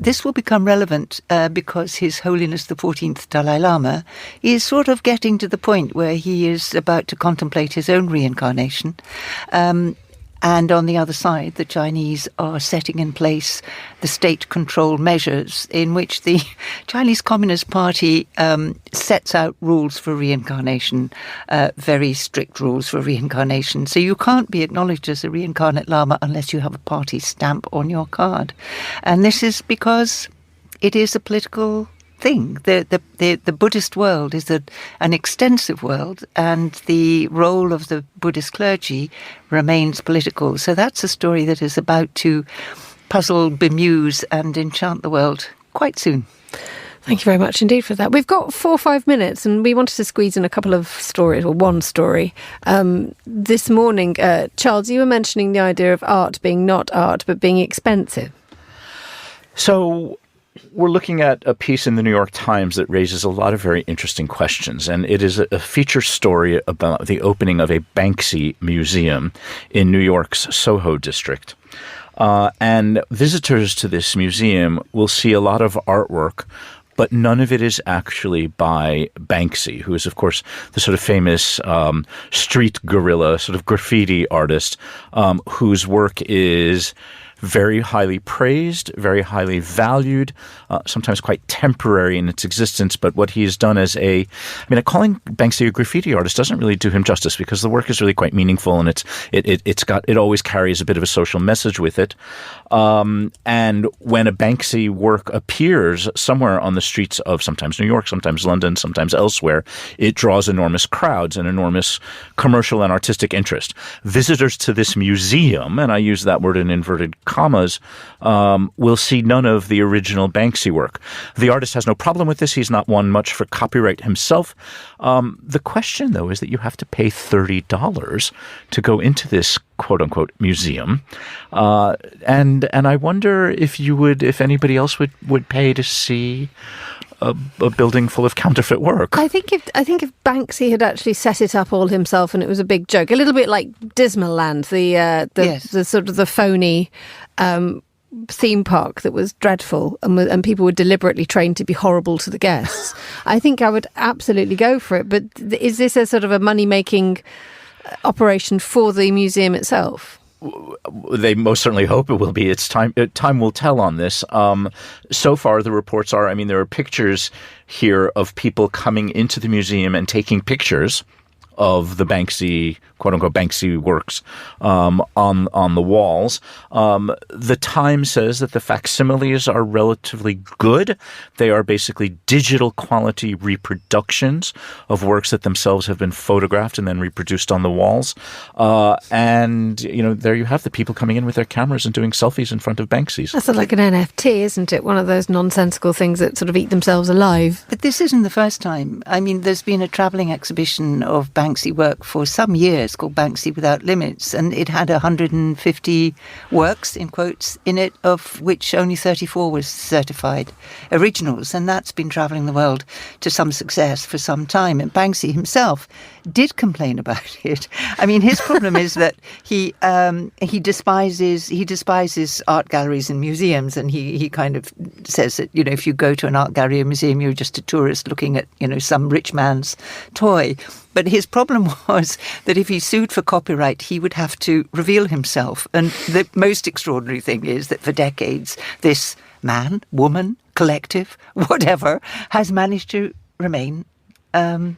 This will become relevant because His Holiness the 14th Dalai Lama is sort of getting to the point where he is about to contemplate his own reincarnation. And on the other side, the Chinese are setting in place the state control measures in which the Chinese Communist Party sets out rules for reincarnation, very strict rules for reincarnation. So you can't be acknowledged as a reincarnate Lama unless you have a party stamp on your card. And this is because it is a political thing. The Buddhist world is an extensive world, and the role of the Buddhist clergy remains political. So that's a story that is about to puzzle, bemuse, and enchant the world quite soon. Thank you very much indeed for that. We've got 4 or 5 minutes and we wanted to squeeze in a couple of stories, or one story. This morning, Charles, you were mentioning the idea of art being not art, but being expensive. So we're looking at a piece in the New York Times that raises a lot of very interesting questions, and it is a feature story about the opening of a Banksy museum in New York's Soho district. And visitors to this museum will see a lot of artwork, but none of it is actually by Banksy, who is, of course, the sort of famous street guerrilla, sort of graffiti artist, whose work is very highly praised, very highly valued, sometimes quite temporary in its existence. But what he has done as calling Banksy a graffiti artist doesn't really do him justice, because the work is really quite meaningful, and it always carries a bit of a social message with it. And when a Banksy work appears somewhere on the streets of sometimes New York, sometimes London, sometimes elsewhere, it draws enormous crowds and enormous commercial and artistic interest. Visitors to this museum, and I use that word in inverted commas, will see none of the original Banksy work. The artist has no problem with this. He's not one much for copyright himself. The question, though, is that you have to pay $30 to go into this quote-unquote museum. And I wonder if anybody else would pay to see a building full of counterfeit work. I think if Banksy had actually set it up all himself and it was a big joke, a little bit like Dismaland, the sort of the phony theme park that was dreadful and people were deliberately trained to be horrible to the guests, I think I would absolutely go for it. But is this a sort of a money-making operation for the museum itself? They most certainly hope it will be. It's time. Time will tell on this. So far, the reports are, there are pictures here of people coming into the museum and taking pictures of the Banksy, quote-unquote, Banksy works on the walls. The Times says that the facsimiles are relatively good. They are basically digital quality reproductions of works that themselves have been photographed and then reproduced on the walls. And there you have the people coming in with their cameras and doing selfies in front of Banksy's. That's like an NFT, isn't it? One of those nonsensical things that sort of eat themselves alive. But this isn't the first time. There's been a travelling exhibition of Banksy work for some years called Banksy Without Limits, and it had 150 works, in quotes, in it, of which only 34 was certified originals, and that's been travelling the world to some success for some time. And Banksy himself did complain about it. His problem is that he despises art galleries and museums, and he kind of says that if you go to an art gallery or museum, you're just a tourist looking at some rich man's toy. But his problem was that if he sued for copyright, he would have to reveal himself. And the most extraordinary thing is that for decades, this man, woman, collective, whatever, has managed to remain a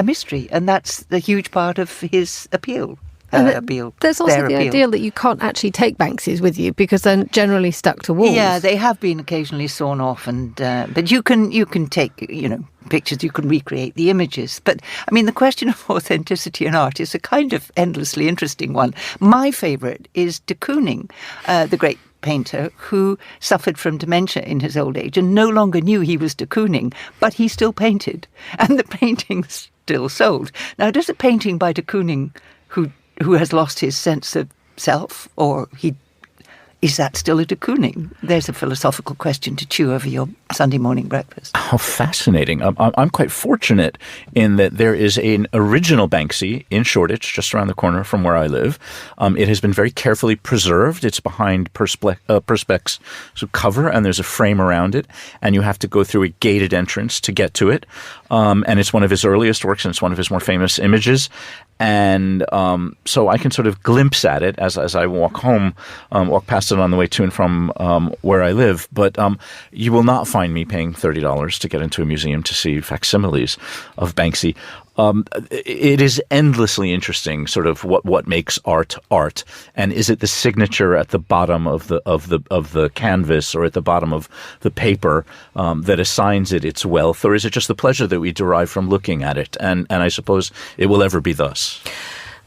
mystery. And that's the huge part of his appeal. There's also the idea that you can't actually take Banksy's with you because they're generally stuck to walls. Yeah, they have been occasionally sawn off, and but you can take pictures, you can recreate the images. But the question of authenticity in art is a kind of endlessly interesting one. My favourite is de Kooning, the great painter who suffered from dementia in his old age and no longer knew he was de Kooning, but he still painted, and the paintings still sold. Now, does a painting by de Kooning who has lost his sense of self, or is that still a de Kooning? There's a philosophical question to chew over your Sunday morning breakfast. How fascinating. I'm quite fortunate in that there is an original Banksy in Shoreditch, just around the corner from where I live. It has been very carefully preserved. It's behind Perspex cover, and there's a frame around it, and you have to go through a gated entrance to get to it. And it's one of his earliest works, and it's one of his more famous images. And so I can sort of glimpse at it as I walk past it on the way to and from where I live. But you will not find me paying $30 to get into a museum to see facsimiles of Banksy. It is endlessly interesting, sort of what makes art, and is it the signature at the bottom of the canvas or at the bottom of the paper that assigns it its wealth, or is it just the pleasure that we derive from looking at it? And I suppose it will ever be thus.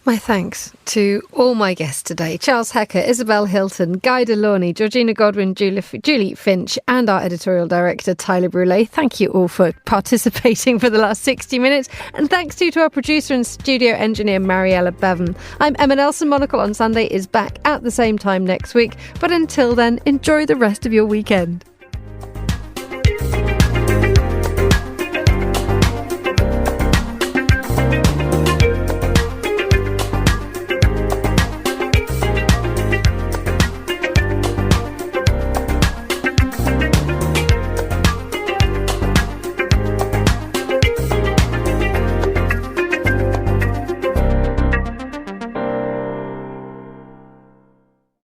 My thanks to all my guests today: Charles Hecker, Isabel Hilton, Guy de Launey, Georgina Godwin, Julie Finch, and our editorial director, Tyler Brûlé. Thank you all for participating for the last 60 minutes. And thanks to our producer and studio engineer, Mariella Bevan. I'm Emma Nelson. Monocle on Sunday is back at the same time next week. But until then, enjoy the rest of your weekend.